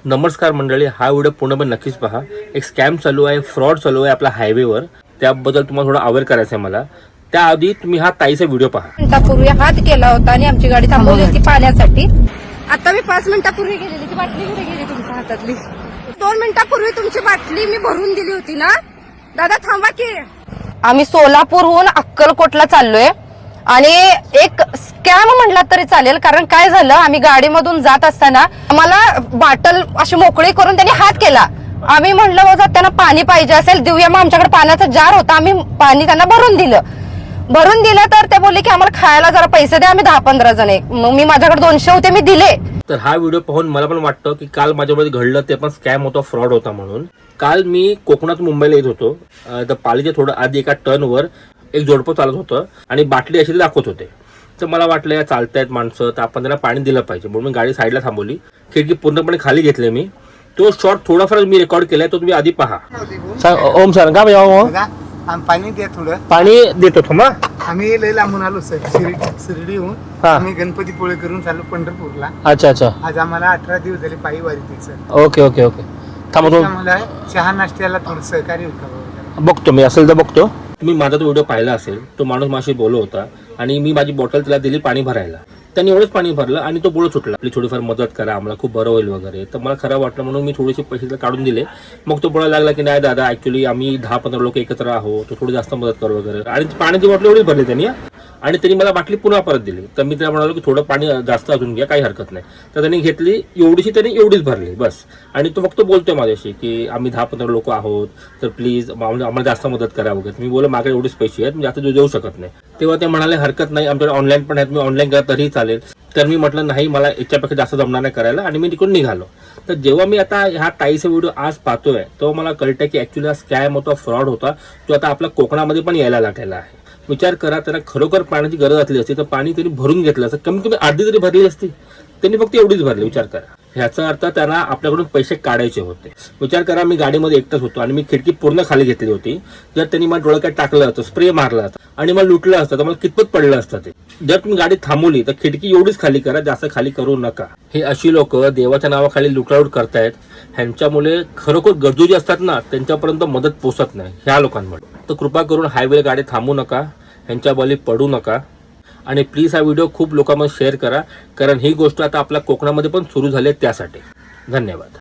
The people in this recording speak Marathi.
नमस्कार मंडळी, हा व्हिडिओ पूर्णपणे नक्कीच पहा. एक स्कॅम चालू आहे, फ्रॉड चालू आहे आपल्या हायवेवर. त्याबद्दल तुम्हाला थोडं अवेअर करायचं आहे मला. त्याआधी तुम्ही हा ताईचा व्हिडिओ पहा. मिनिटापूर्वी हात केला होता आणि आमची गाडी थांबवली होती पाण्यासाठी. आता मी 5 मिनिटापूर्वी गेलेली, ती बाटली कुठे गेली तुमच्या हातातली? 2 मिनिटापूर्वी तुमची बाटली मी भरून दिली होती ना दादा, थांबा की. आम्ही सोलापूरहून अक्कलकोटला चाललोय आणि एक स्कॅम म्हटला तरी चालेल. कारण काय झालं, आम्ही गाडीमधून जात असताना आम्हाला बाटल अशी मोकळी करून त्यांनी हात केला. आम्ही म्हणलं बाबा त्यांना पाणी पाहिजे असेल देऊया, मग आमच्याकडे पाण्याचा जार होता, आम्ही पाणी त्यांना भरून दिलं तर ते बोलले की आम्हाला खायला जरा पैसे द्या, आम्ही 10-15 जण आहे. मग मी माझ्याकडे 200 होते, मी दिले. तर हा व्हिडिओ पाहून मला पण वाटतं की काल माझ्यामध्ये घडलं ते पण स्कॅम होता, फ्रॉड होता म्हणून. काल मी कोकणात मुंबईला येत होतो. तर पालीच्या थोडं आधी एका टर्नवर एक जोडपं चालत होतं आणि बाटली अशी दाखवत होते. तर मला वाटलं या चालतायत माणसं, तर आपण त्यांना पाणी दिलं पाहिजे म्हणून मी गाडी साईडला थांबवली. खिडकी पूर्णपणे खाली घेतली मी. तो शॉट थोडाफार मी रेकॉर्ड केलाय, तो तुम्ही आधी पहा. ओम सर का पाणी द्या, थोडं पाणी देतो थांबा. आम्ही लय लांबून आलो सर, शिर्डीहून. आम्ही गणपतीपुळे करून चाललो पंढरपूरला. अच्छा अच्छा, आज आम्हाला 18 दिवस झाले पायी वारीत सर. Okay okay okay. थांबा, आम्हाला चहा नाश्त्याला थोडं सहकार्य होतं. बघतो मी, असेल तर बघतो. तुम्ही माझा तो व्हिडिओ पाहिला असेल. तो माणूस माझ्याशी बोलत होता आणि मी माझी बॉटल त्याला दिली पाणी भरायला. त्यांनी एवढंच पाणी भरलं आणि तो बोलत सुटला, आपली थोडीफार मदत करा, आम्हाला खूप बरं होईल वगैरे. तर मला खरं वाटलं म्हणून मी थोडेसे पैसे त्याला काढून दिले. मग तो बोलायला लागला की नाही दादा, ऍक्च्युली आम्ही 10-15 लोक एकत्र आहोत, तो थोडी जास्त मदत करू वगैरे. आणि पाण्याची बॉटल एवढीच भरली त्यांनी, आणि त्यांनी मला बाटली पुन्हा परत दिली. तर मी त्याला म्हणालो की थोडं पाणी जास्त अजून घ्या, काही हरकत नाही. तर त्यांनी घेतली एवढीशी, त्यांनी एवढीच भरली बस. आणि तो फक्त बोलतोय माझ्याशी की आम्ही 10-15 लोक आहोत, तर प्लीज आम्हाला जास्त मदत करा वगैरे. मी बोललो माझ्याकडे एवढेच पैसे आहेत, मी जास्त देऊ शकत नाही. तेव्हा ते म्हणाले हरकत नाही, आमच्याकडे ऑनलाईन पण आहेत, मी ऑनलाईन करा तरीही चालेल. तर मी म्हटलं नाही, मला याच्यापेक्षा जास्त जमणार नाही करायला, आणि मी तिकडून निघालो. तर जेव्हा मी आता ह्या ताईचा व्हिडिओ आज पाहतोय तेव्हा मला कळतं की ऍक्च्युली हा स्कॅम होता, फ्रॉड होता, जो आता आपल्या कोकणामध्ये पण यायला लागलेला आहे. विचार करा, त्यांना खरोखर पाण्याची गरज असली असती तर पाणी त्यांनी भरून घेतलं असतं, कमीत कमी अर्धी तरी भरली असती. त्यांनी फक्त एवढीच भरली. विचार करा, ह्याचा अर्थ त्यांना आपल्याकडून पैसे काढायचे होते. विचार करा, मी गाडीमध्ये एकटाच होतो आणि मी खिडकी पूर्ण खाली घेतली होती. जर त्यांनी मला डोळ्यात टाकलं असतं, स्प्रे मारला असता आणि मला लुटलं असतं तर मला कितपत पडलं असतं ते. जर तुम्ही गाडी थांबवली तर खिडकी एवढीच खाली करा, जास्त खाली करू नका. हे अशी लोक देवाच्या नावाखाली लुटालूट करतायत. ह्यांच्यामुळे खरोखर गरजू जे असतात ना, त्यांच्यापर्यंत मदत पोहोचत नाही ह्या लोकांमुळे. तर कृपा करून हायवे गाडी थांबवू नका, ह्यांच्या बळी पडू नका. आणि प्लीज हा व्हिडिओ खूप लोकांमध्ये शेअर करा, कारण ही गोष्ट आता आपल्या कोकणामध्ये पण सुरू झाली आहे त्यासाठी. धन्यवाद.